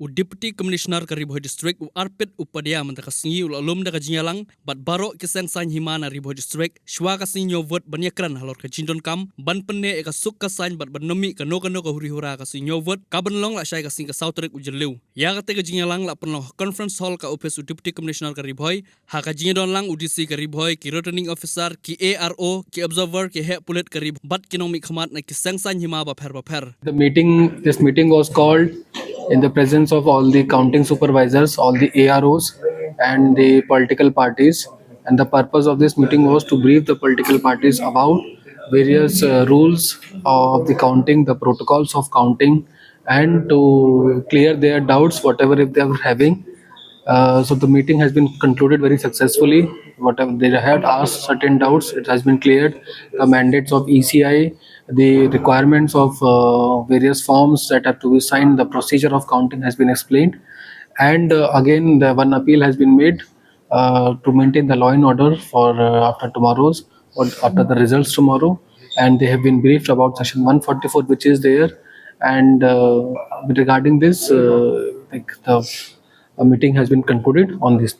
Deputy Commissioner ka Bhoi District arpit upadya man ka singi ulum da ka jingialang bat baro kisen Sain Hima na Bhoi District shwa ka sinyo vot banyakran halor ka jindon kam ban penne ka suk ka Sain bat banomi ka no ka huri hura ka sinyo vot ka banlong la shai ka sing ka sautrek ujeliu ya ka te ka jingialang la penlo conference hall ka office Deputy Commissioner ka Bhoi ha ka jingdon lang UDC ka Bhoi ki returning officer ki ARO ki observer ki he pulet ka bat kinomi khamat na ki Sain Hima ba pher This meeting was called in the presence of all the counting supervisors, all the AROs, and the political parties. And the purpose of this meeting was to brief the political parties about various rules of the counting, the protocols of counting, and to clear their doubts, whatever if they were having. So the meeting has been concluded very successfully. Whatever they had asked certain doubts, it has been cleared. The mandates of ECI, the requirements of various forms that have to be signed, the procedure of counting has been explained. And again, the one appeal has been made to maintain the law and order for after tomorrow's or after the results tomorrow. And they have been briefed about section 144, which is there. And regarding this, like the a meeting has been concluded on this.